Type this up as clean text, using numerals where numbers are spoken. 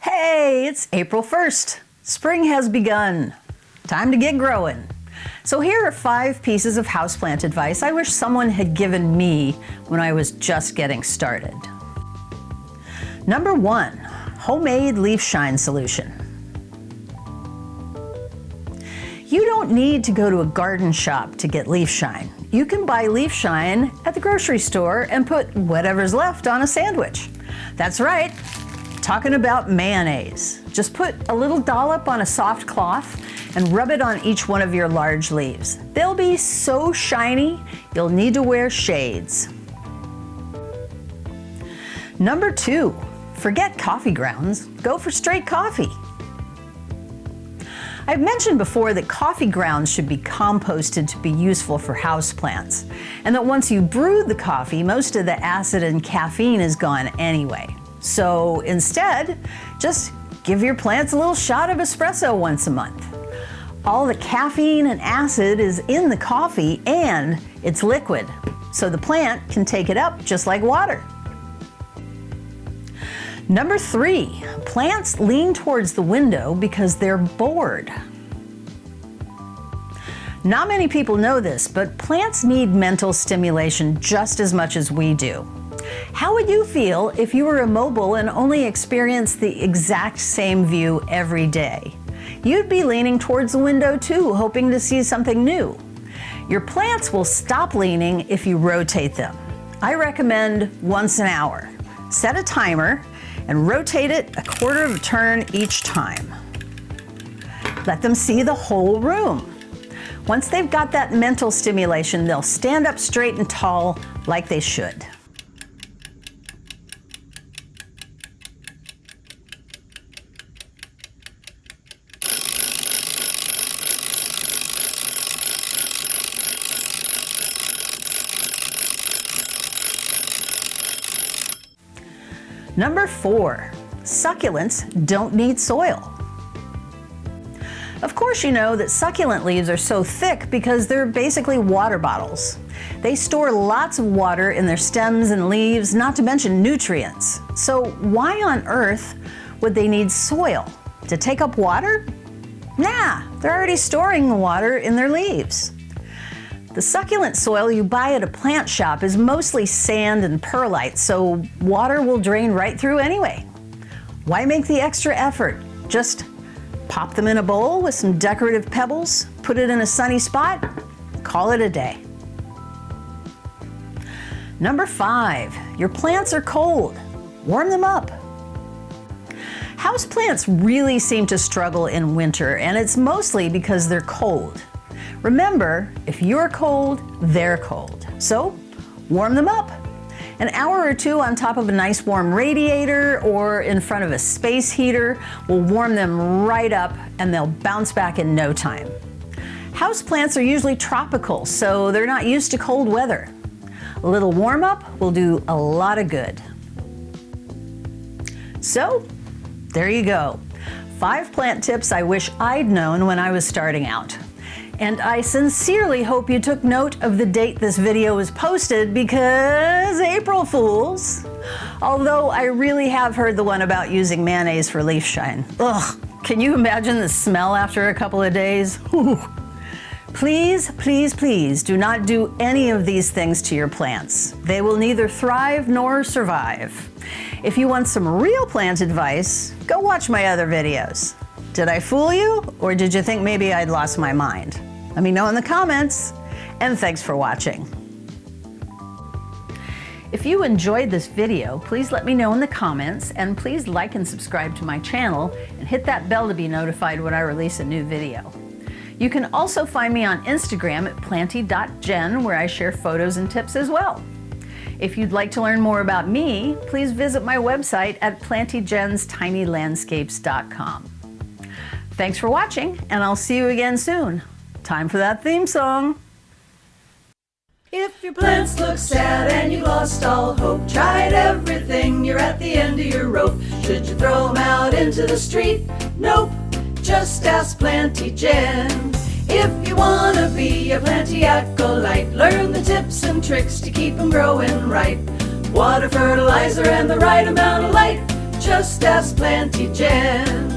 Hey, it's April 1st. Spring has begun. Time to get growing. So here are 5 pieces of houseplant advice I wish someone had given me when I was just getting started. Number 1, homemade leaf shine solution. You don't need to go to a garden shop to get leaf shine. You can buy leaf shine at the grocery store and put whatever's left on a sandwich. That's right, talking about mayonnaise. Just put a little dollop on a soft cloth and rub it on each one of your large leaves. They'll be so shiny, you'll need to wear shades. Number 2, forget coffee grounds, go for straight coffee. I've mentioned before that coffee grounds should be composted to be useful for houseplants, and that once you brew the coffee, most of the acid and caffeine is gone anyway. So instead, just give your plants a little shot of espresso once a month. All the caffeine and acid is in the coffee and it's liquid, so the plant can take it up just like water. Number 3, plants lean towards the window because they're bored. Not many people know this, but plants need mental stimulation just as much as we do. How would you feel if you were immobile and only experienced the exact same view every day? You'd be leaning towards the window too, hoping to see something new. Your plants will stop leaning if you rotate them. I recommend once an hour. Set a timer and rotate it a quarter of a turn each time. Let them see the whole room. Once they've got that mental stimulation, they'll stand up straight and tall like they should. Number 4, succulents don't need soil. Of course you know that succulent leaves are so thick because they're basically water bottles. They store lots of water in their stems and leaves, not to mention nutrients. So why on earth would they need soil? To take up water? Nah, they're already storing the water in their leaves. The succulent soil you buy at a plant shop is mostly sand and perlite, so water will drain right through anyway. Why make the extra effort? Just pop them in a bowl with some decorative pebbles, put it in a sunny spot, call it a day. Number 5, your plants are cold. Warm them up. Houseplants really seem to struggle in winter, and it's mostly because they're cold. Remember, if you're cold, they're cold. So warm them up. An hour or 2 on top of a nice warm radiator or in front of a space heater will warm them right up and they'll bounce back in no time. Houseplants are usually tropical, so they're not used to cold weather. A little warm up will do a lot of good. So there you go. 5 plant tips I wish I'd known when I was starting out. And I sincerely hope you took note of the date this video was posted because April Fools. Although I really have heard the one about using mayonnaise for leaf shine. Ugh, can you imagine the smell after a couple of days? Whew. Please, please, please do not do any of these things to your plants. They will neither thrive nor survive. If you want some real plant advice, go watch my other videos. Did I fool you, or did you think maybe I'd lost my mind? Let me know in the comments, and thanks for watching. If you enjoyed this video, please let me know in the comments, and please like and subscribe to my channel, and hit that bell to be notified when I release a new video. You can also find me on Instagram at planty.gen, where I share photos and tips as well. If you'd like to learn more about me, please visit my website at plantygenstinylandscapes.com. Thanks for watching, and I'll see you again soon. Time for that theme song. If your plants look sad and you lost all hope, tried everything, you're at the end of your rope. Should you throw them out into the street? Nope, just ask Planty Jen. If you wanna be a planty acolyte, learn the tips and tricks to keep them growing right. Water, fertilizer, and the right amount of light. Just ask Planty Jen.